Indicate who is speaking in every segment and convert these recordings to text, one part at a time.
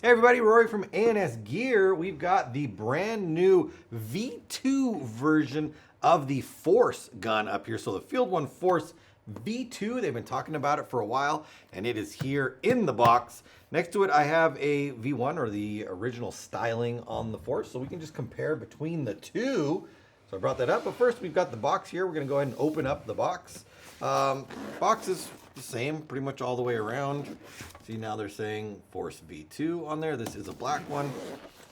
Speaker 1: Hey everybody, Rory from ANS Gear. We've got the brand new V2 version of the Force gun up here. So the Field 1 Force V2, they've been talking about it for a while, and it is here in the box. Next to it, I have a V1, or the original styling on the Force, so we can just compare between the two. So I brought that up, but first we've got the box here. We're gonna go ahead and open up the box. Box is the same pretty much all the way around. See, now they're saying Force V2 on there. This is a black one.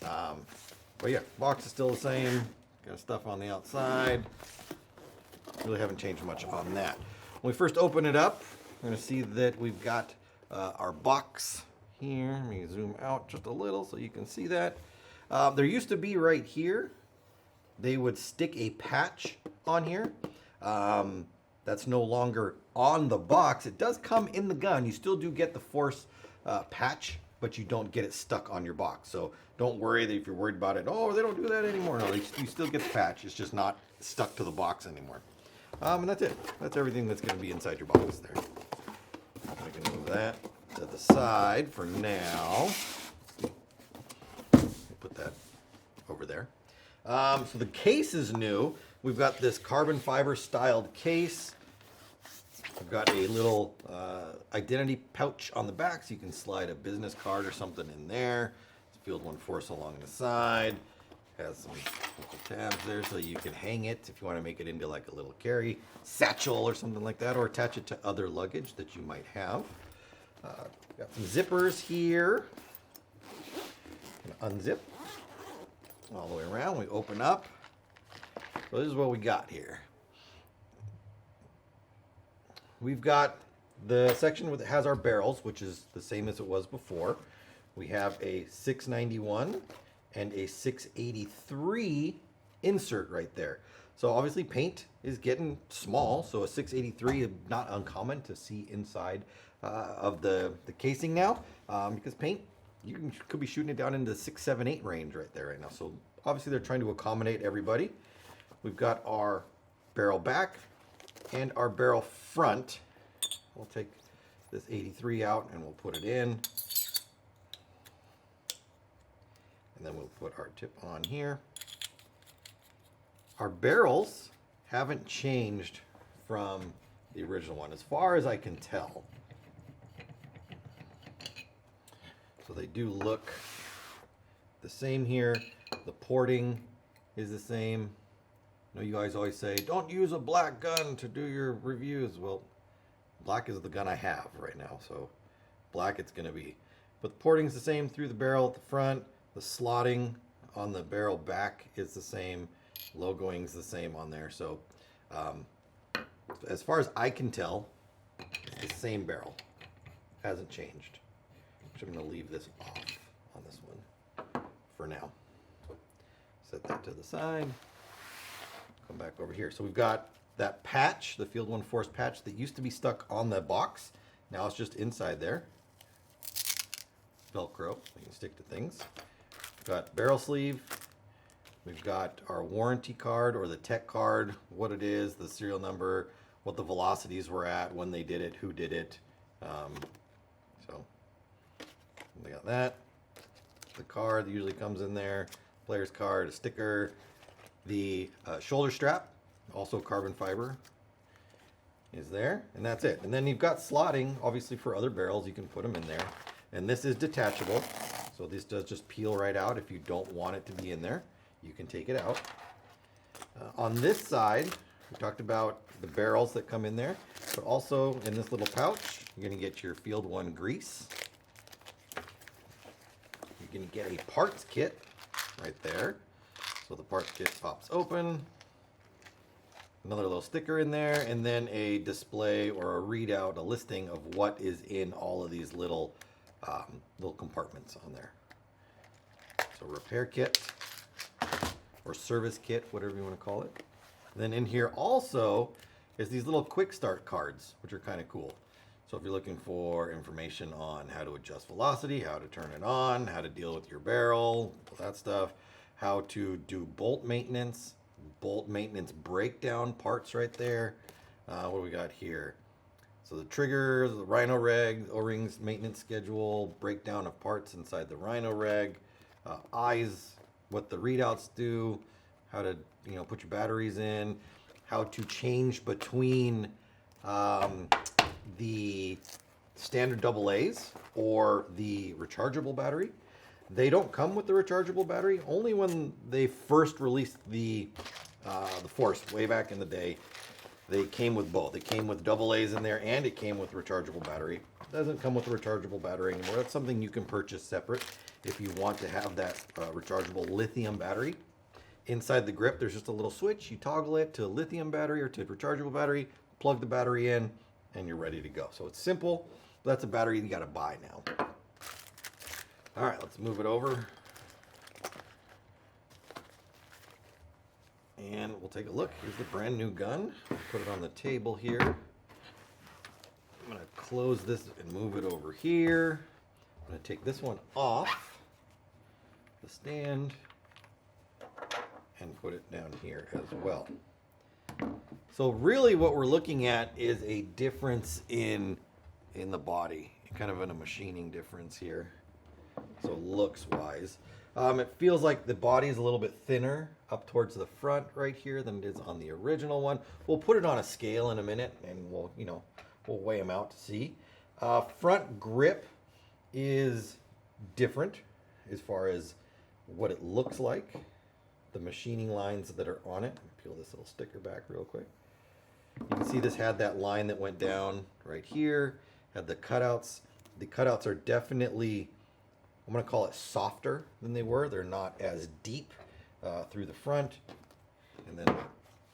Speaker 1: But yeah, box is still the same. Got stuff on the outside. Really haven't changed much on that. When we first open it up, we're gonna see that we've got our box here. Let me zoom out just a little so you can see that. There used to be right here, they would stick a patch on here. That's no longer on the box. It does come in the gun. You still do get the Force patch, but you don't get it stuck on your box. So don't worry that if you're worried about it, oh, they don't do that anymore. No, you still get the patch. It's just not stuck to the box anymore. And that's it. That's everything that's going to be inside your box there. I can move that to the side for now. Put that over there. So the case is new. We've got this carbon fiber styled case. I've got a little identity pouch on the back, so you can slide a business card or something in there. It's Field 1 Force along the side. Has some little tabs there so you can hang it if you want to make it into like a little carry satchel or something like that, or attach it to other luggage that you might have. Got some zippers here. Unzip all the way around. We open up. So this is what we got here. We've got the section that has our barrels, which is the same as it was before. We have a 691 and a 683 insert right there. So obviously paint is getting small, so a 683 is not uncommon to see inside of the casing now, because paint, could be shooting it down into the 678 range right there right now. So obviously they're trying to accommodate everybody. We've got our barrel back and our barrel front. We'll take this 83 out and we'll put it in. And then we'll put our tip on here. Our barrels haven't changed from the original one, as far as I can tell. So they do look the same here. The porting is the same. I know you guys always say, don't use a black gun to do your reviews. Well, black is the gun I have right now, so black it's going to be. But the porting's the same through the barrel at the front. The slotting on the barrel back is the same. Logoing's the same on there. So as far as I can tell, it's the same barrel. Hasn't changed. Which I'm going to leave this off on this one for now. Set that to the side. Come back over here. So we've got that patch, the Field 1 Force patch that used to be stuck on the box. Now it's just inside there. Velcro, you can stick to things. We've got barrel sleeve. We've got our warranty card or the tech card, what it is, the serial number, what the velocities were at, when they did it, who did it. So we got that. The card that usually comes in there, player's card, a sticker. The shoulder strap, also carbon fiber, is there, and that's it. And then you've got slotting, obviously for other barrels, you can put them in there. And this is detachable, so this does just peel right out. If you don't want it to be in there, you can take it out. On this side, we talked about the barrels that come in there, but also in this little pouch, you're gonna get your Field 1 grease. You're gonna get a parts kit right there. So the parts kit pops open, another little sticker in there, and then a display or a readout, a listing of what is in all of these little compartments on there. So repair kit or service kit, whatever you want to call it. And then in here also is these little quick start cards, which are kind of cool. So if you're looking for information on how to adjust velocity, how to turn it on, how to deal with your barrel, all that stuff, how to do bolt maintenance breakdown parts right there. What do we got here? So the triggers, the Rhino reg, O-rings, maintenance schedule, breakdown of parts inside the Rhino reg, eyes, what the readouts do, how to put your batteries in, how to change between the standard AA's or the rechargeable battery. They don't come with the rechargeable battery. Only when they first released the Force way back in the day, they came with both. It came with AA's in there, and it came with rechargeable battery. It doesn't come with a rechargeable battery anymore. That's something you can purchase separate if you want to have that rechargeable lithium battery. Inside the grip, there's just a little switch. You toggle it to lithium battery or to rechargeable battery, plug the battery in, and you're ready to go. So it's simple. That's a battery you got to buy now. All right, let's move it over. And we'll take a look. Here's the brand new gun. Put it on the table here. I'm going to close this and move it over here. I'm going to take this one off the stand and put it down here as well. So really what we're looking at is a difference in the body, kind of in a machining difference here. So looks wise. It feels like the body is a little bit thinner up towards the front right here than it is on the original one. We'll put it on a scale in a minute and we'll weigh them out to see. Front grip is different as far as what it looks like. The machining lines that are on it. Peel this little sticker back real quick. You can see this had that line that went down right here. Had the cutouts. The cutouts are definitely, I'm going to call it softer than they were. They're not as deep through the front. And then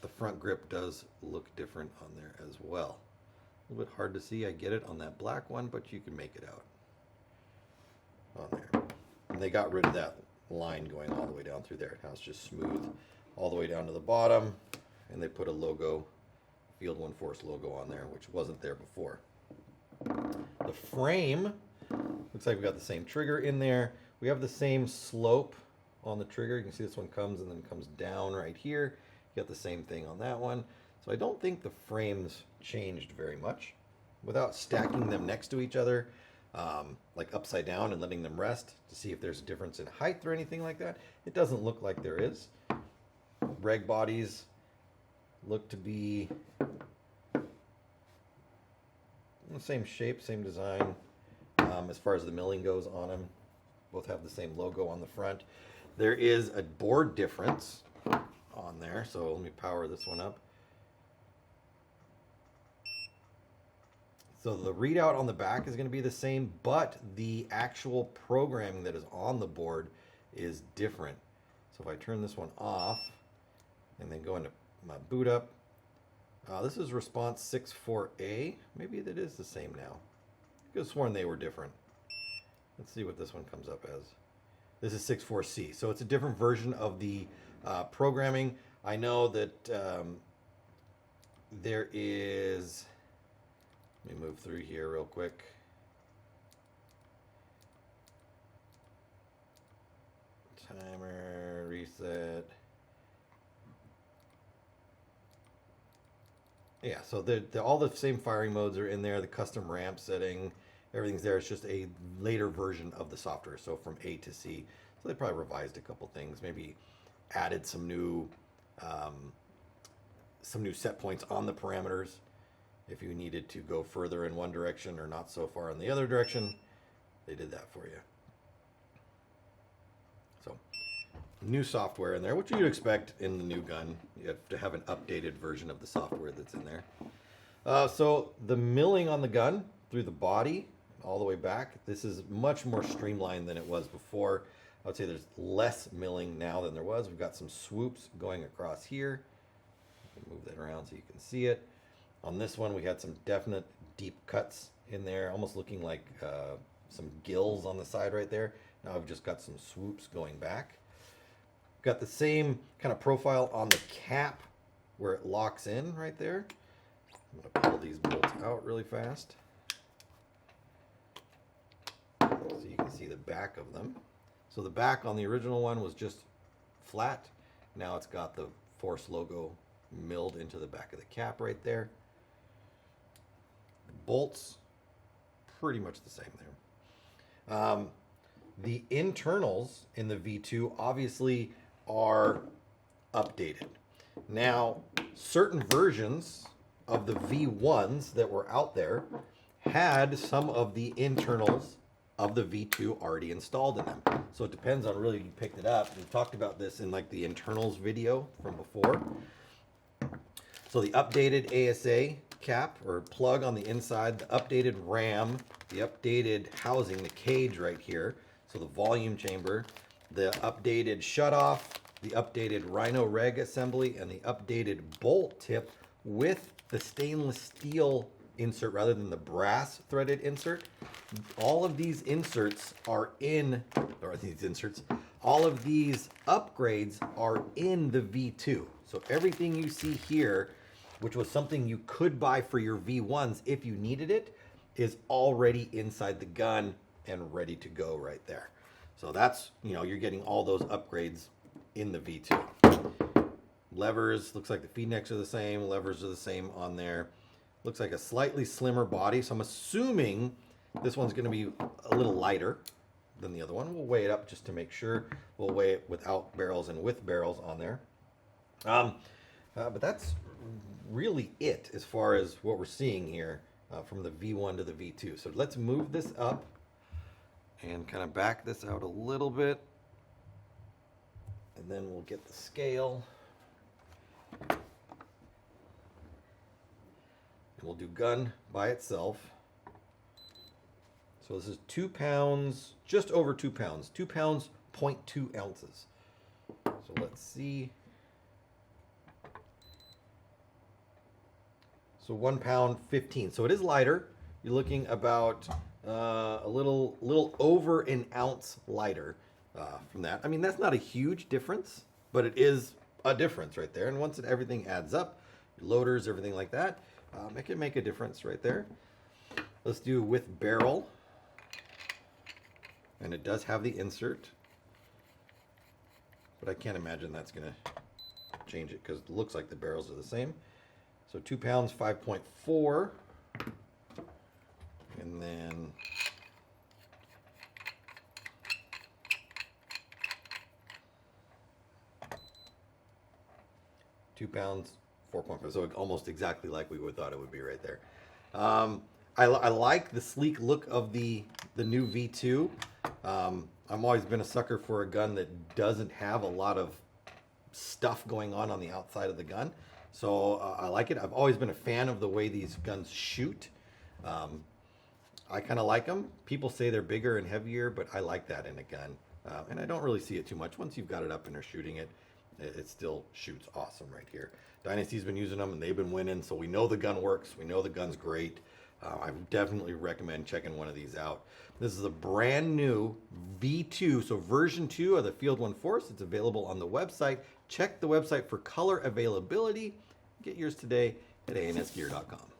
Speaker 1: the front grip does look different on there as well. A little bit hard to see, I get it, on that black one, but you can make it out on there. And they got rid of that line going all the way down through there. Now it's just smooth all the way down to the bottom. And they put a logo, Field One Force logo on there, which wasn't there before. The frame, looks like we got the same trigger in there. We have the same slope on the trigger. You can see this one comes and then comes down right here. You got the same thing on that one. So I don't think the frames changed very much. Without stacking them next to each other, like upside down and letting them rest to see if there's a difference in height or anything like that, it doesn't look like there is. Reg bodies look to be the same shape, same design. As far as the milling goes on them, both have the same logo on the front. There is a board difference on there, so let me power this one up. So the readout on the back is going to be the same, but the actual programming that is on the board is different. So if I turn this one off and then go into my boot up, this is response 6.4A. Maybe that is the same now. I could have sworn they were different. Let's see what this one comes up as. This is 6.4C, so it's a different version of the programming. I know that there is, let me move through here real quick. Timer, reset. Yeah, so all the same firing modes are in there, the custom ramp setting, everything's there. It's just a later version of the software, so from A to C. So they probably revised a couple things, maybe added some new set points on the parameters if you needed to go further in one direction or not so far in the other direction. They did that for you. So new software in there, which you'd expect in the new gun. You have to have an updated version of the software that's in there. So the milling on the gun through the body all the way back, this is much more streamlined than it was before. I would say there's less milling now than there was. We've got some swoops going across here. Move that around so you can see it. On this one, we had some definite deep cuts in there, almost looking like some gills on the side right there. Now I've just got some swoops going back. Got the same kind of profile on the cap where it locks in right there. I'm going to pull these bolts out really fast so you can see the back of them. So the back on the original one was just flat. Now it's got the Force logo milled into the back of the cap right there. The bolts, pretty much the same there. The internals in the V2 obviously are updated. Now, certain versions of the V1s that were out there had some of the internals of the V2 already installed in them. So it depends on really if you picked it up. We talked about this in like the internals video from before. So the updated ASA cap or plug on the inside, the updated RAM, the updated housing, the cage right here, so the volume chamber, the updated shutoff, the updated Rhino Reg assembly, and the updated bolt tip with the stainless steel insert rather than the brass threaded insert. All of these inserts are in, or these inserts, all of these upgrades are in the V2. So everything you see here, which was something you could buy for your V1s if you needed it, is already inside the gun and ready to go right there. So that's, you're getting all those upgrades in the V2. Levers, looks like the feed necks are the same, levers are the same on there. Looks like a slightly slimmer body, so I'm assuming this one's going to be a little lighter than the other one. We'll weigh it up just to make sure. We'll weigh it without barrels and with barrels on there. But that's really it as far as what we're seeing here from the V1 to the V2. So let's move this up and kind of back this out a little bit. And then we'll get the scale. And we'll do gun by itself. So this is 2 pounds, just over 2 pounds, 2 pounds, 0.2 ounces. So let's see. So 1 pound, 15. So it is lighter. You're looking about a little over an ounce lighter from that. I mean, that's not a huge difference, but it is a difference right there. And once everything adds up, loaders, everything like that, it can make a difference right there. Let's do with barrel. And it does have the insert, but I can't imagine that's going to change it because it looks like the barrels are the same. So 2 pounds, 5.4. And then £2, 4.5. So almost exactly like we would thought it would be right there. I like the sleek look of the new V2. I've always been a sucker for a gun that doesn't have a lot of stuff going on the outside of the gun. So I like it. I've always been a fan of the way these guns shoot. I kind of like them. People say they're bigger and heavier, but I like that in a gun. And I don't really see it too much. Once you've got it up and are shooting it, it still shoots awesome right here. Dynasty's been using them and they've been winning, so we know the gun works. We know the gun's great. I definitely recommend checking one of these out. This is a brand new V2, so version 2 of the Field 1 Force. It's available on the website. Check the website for color availability. Get yours today at ansgear.com.